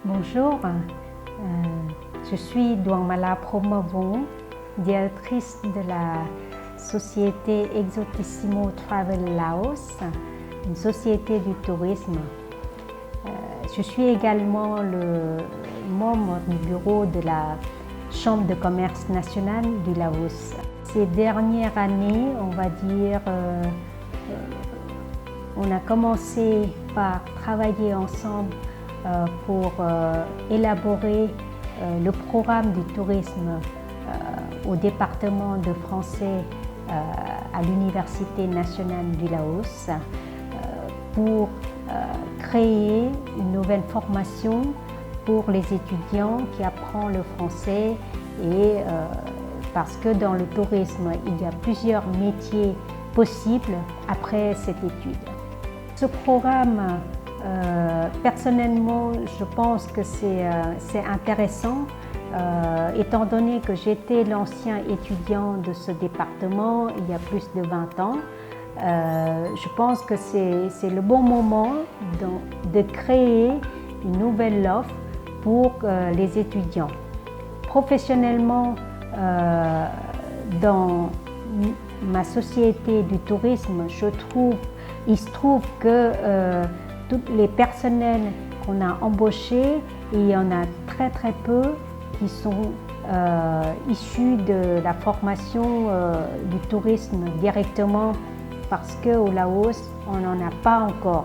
Bonjour, je suis Douangmala Promovon, directrice de la société Exotissimo Travel Laos, une société du tourisme. Je suis également le membre du bureau de la Chambre de commerce nationale du Laos. Ces dernières années, on va dire, on a commencé par travailler ensemble pour élaborer le programme du tourisme au département de français à l'Université nationale du Laos pour créer une nouvelle formation pour les étudiants qui apprennent le français et parce que dans le tourisme, il y a plusieurs métiers possibles après cette étude. Ce programme, personnellement, je pense que c'est intéressant, étant donné que j'étais l'ancien étudiant de ce département il y a plus de 20 ans. Je pense que c'est le bon moment de créer une nouvelle offre pour les étudiants. Professionnellement, dans ma société du tourisme, il se trouve que tous les personnels qu'on a embauchés, il y en a très peu qui sont issus de la formation du tourisme directement parce qu'au Laos, on n'en a pas encore.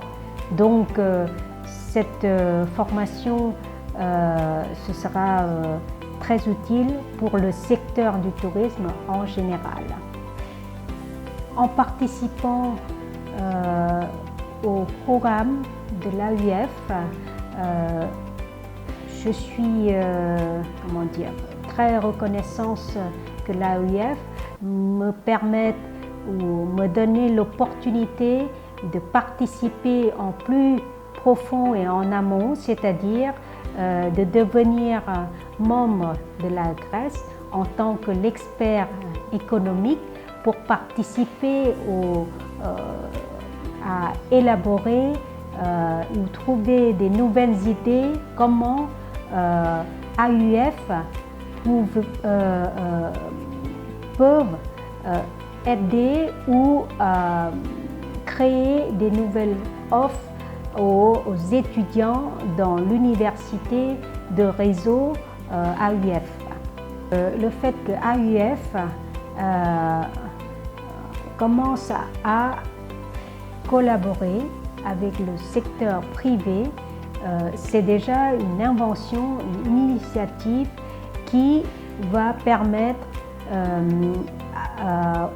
Donc, cette formation, ce sera très utile pour le secteur du tourisme en général. En participant au programme de l'AUF, je suis très reconnaissante que l'AUF me permette ou me donne l'opportunité de participer en plus profond et en amont, c'est-à-dire de devenir membre de la Grèce en tant que l'expert économique pour participer à élaborer ou trouver des nouvelles idées comment AUF peuvent aider ou créer des nouvelles offres aux étudiants dans l'université de réseau AUF. Le fait que AUF commence à collaborer avec le secteur privé, c'est déjà une invention, une initiative qui va permettre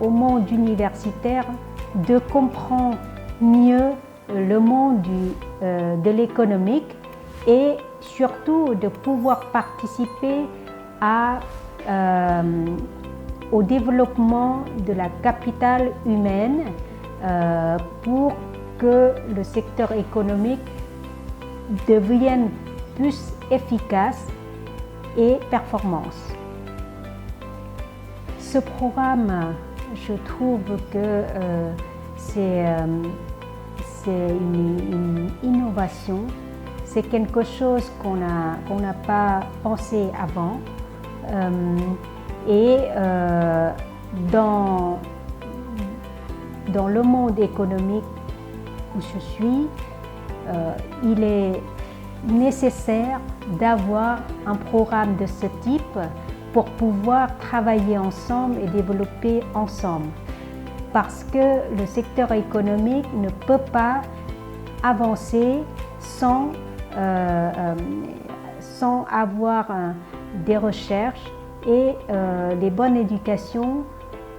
au monde universitaire de comprendre mieux le monde de l'économique et surtout de pouvoir participer au développement de la capitale humaine pour que le secteur économique devienne plus efficace et performant. Ce programme, je trouve que c'est une innovation, c'est quelque chose qu'on n'a pas pensé avant. Dans le monde économique où je suis, il est nécessaire d'avoir un programme de ce type pour pouvoir travailler ensemble et développer ensemble. Parce que le secteur économique ne peut pas avancer sans avoir des recherches et les bonnes éducations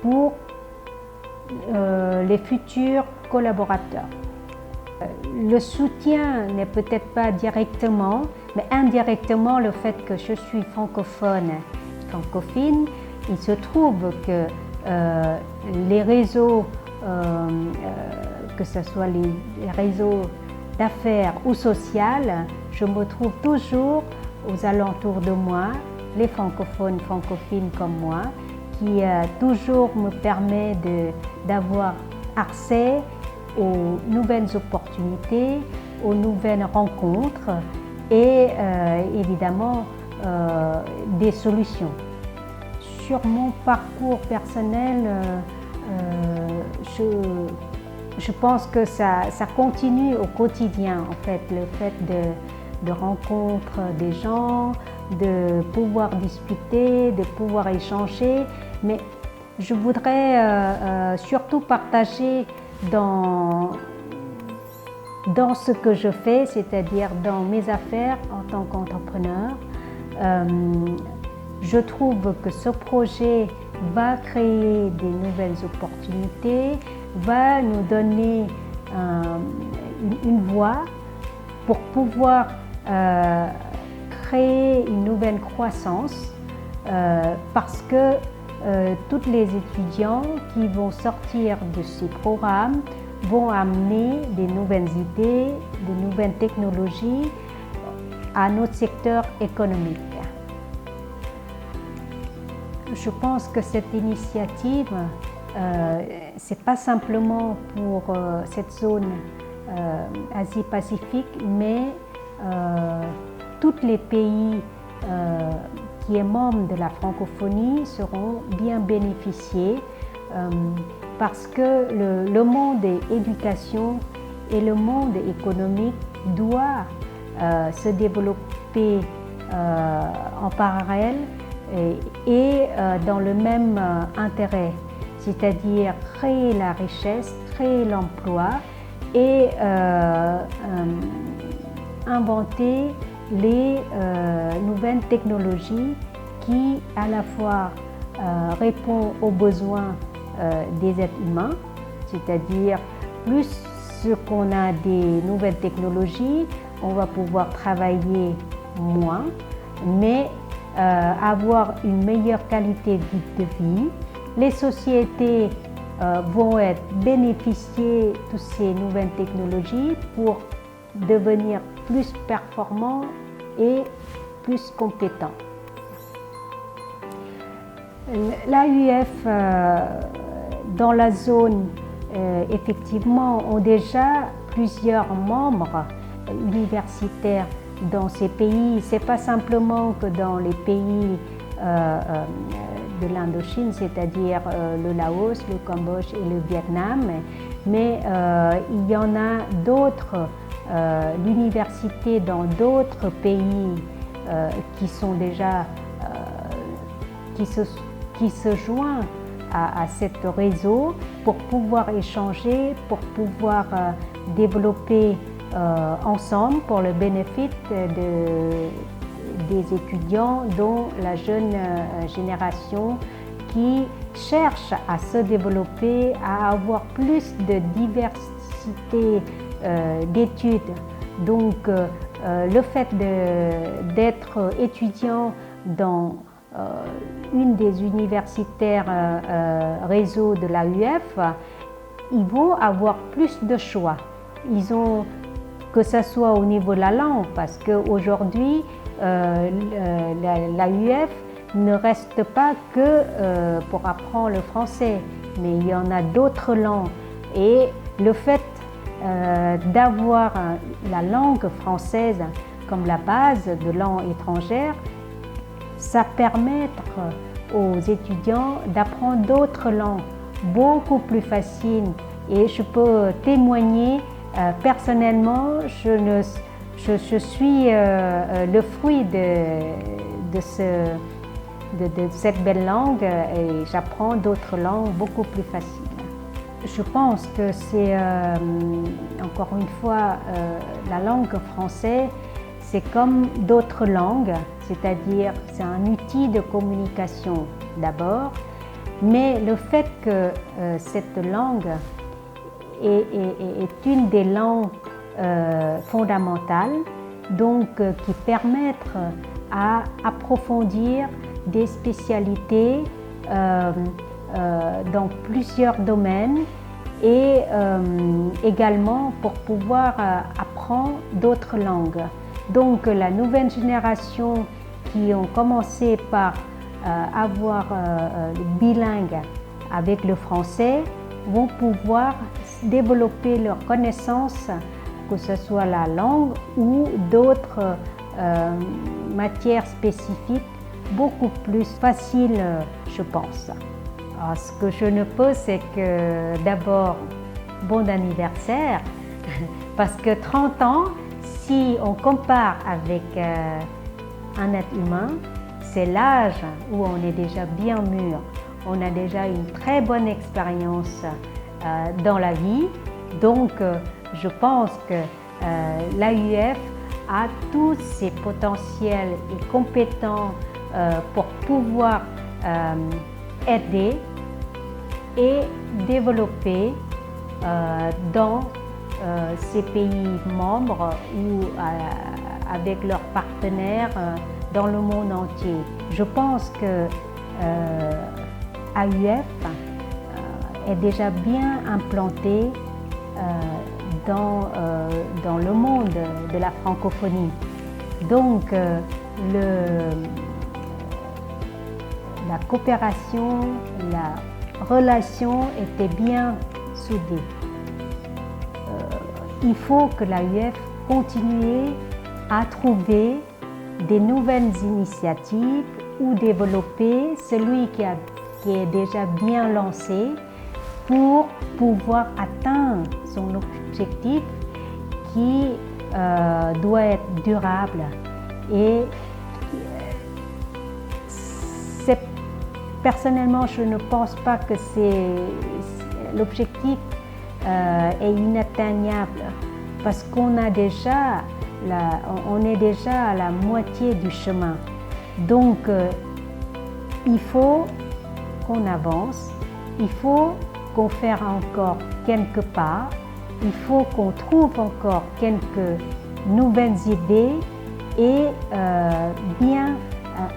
pour les futurs collaborateurs. Le soutien n'est peut-être pas directement, mais indirectement, le fait que je suis francophone, il se trouve que les réseaux, que ce soit les réseaux d'affaires ou sociaux, je me trouve toujours aux alentours de moi, les francophones, francophiles comme moi, qui toujours me permet d'avoir accès aux nouvelles opportunités, aux nouvelles rencontres et évidemment des solutions. Sur mon parcours personnel, je pense que ça continue au quotidien, en fait, le fait de rencontrer des gens, de pouvoir discuter, de pouvoir échanger, mais je voudrais surtout partager dans ce que je fais, c'est-à-dire dans mes affaires en tant qu'entrepreneur. Je trouve que ce projet va créer des nouvelles opportunités, va nous donner une voie pour pouvoir créer une nouvelle croissance parce que tous les étudiants qui vont sortir de ces programmes vont amener des nouvelles idées, de nouvelles technologies à notre secteur économique. Je pense que cette initiative, c'est pas simplement pour cette zone Asie-Pacifique, mais tous les pays qui sont membres de la francophonie seront bien bénéficiés parce que le monde de l'éducation et le monde économique doivent se développer en parallèle et dans le même intérêt, c'est-à-dire créer la richesse, créer l'emploi et inventer les nouvelles technologies qui à la fois répondent aux besoins des êtres humains, c'est-à-dire plus qu'on a des nouvelles technologies, on va pouvoir travailler moins, mais avoir une meilleure qualité de vie. Les sociétés vont être bénéficiées de toutes ces nouvelles technologies pour devenir plus performants et plus compétents. L'AUF dans la zone effectivement ont déjà plusieurs membres universitaires dans ces pays. Ce n'est pas simplement que dans les pays de l'Indochine, c'est-à-dire le Laos, le Cambodge et le Vietnam, mais il y en a d'autres, l'université dans d'autres pays qui sont déjà, qui se joignent à ce réseau pour pouvoir échanger, pour pouvoir développer ensemble pour le bénéfice des étudiants, dont la jeune génération qui cherche à se développer, à avoir plus de diversité d'études. Donc le fait d'être étudiant dans une des universitaires réseau de l'AUF, ils vont avoir plus de choix. Ils ont, que ce soit au niveau de la langue, parce qu'aujourd'hui, l'AUF ne reste pas que pour apprendre le français, mais il y en a d'autres langues. Et le fait d'avoir la langue française comme la base de langue étrangère, ça permet aux étudiants d'apprendre d'autres langues beaucoup plus faciles. Et je peux témoigner personnellement, je suis le fruit de cette belle langue et j'apprends d'autres langues beaucoup plus faciles. Je pense que c'est, encore une fois, la langue française, c'est comme d'autres langues, c'est-à-dire c'est un outil de communication d'abord, mais le fait que cette langue est une des langues fondamentales, donc qui permettent à approfondir des spécialités dans plusieurs domaines et également pour pouvoir apprendre d'autres langues. Donc la nouvelle génération qui ont commencé par avoir le bilingue avec le français vont pouvoir développer leurs connaissances, que ce soit la langue ou d'autres matières spécifiques beaucoup plus faciles, je pense. Alors, ce que je ne peux, c'est que d'abord, bon anniversaire, parce que 30 ans, si on compare avec un être humain, c'est l'âge où on est déjà bien mûr. On a déjà une très bonne expérience dans la vie. Donc, je pense que l'AUF a tous ses potentiels et compétents pour pouvoir aider et développer dans ces pays membres ou avec leurs partenaires dans le monde entier. Je pense que AUF est déjà bien implanté dans le monde de la francophonie. Donc, la coopération, la relation était bien soudée. Il faut que l'AUF continue à trouver des nouvelles initiatives ou développer celui qui est déjà bien lancé pour pouvoir atteindre son objectif qui doit être durable. Et personnellement, je ne pense pas que l'objectif est inatteignable parce qu'on est déjà à la moitié du chemin. Donc, il faut qu'on avance, il faut qu'on fasse encore quelques pas, il faut qu'on trouve encore quelques nouvelles idées et bien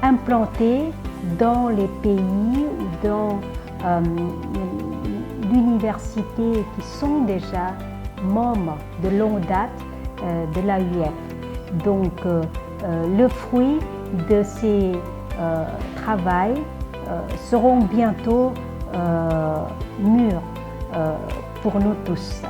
implanter dans les pays ou dans l'université qui sont déjà membres de longue date de l'AUF. Donc, le fruit de ces travaux seront bientôt mûrs pour nous tous.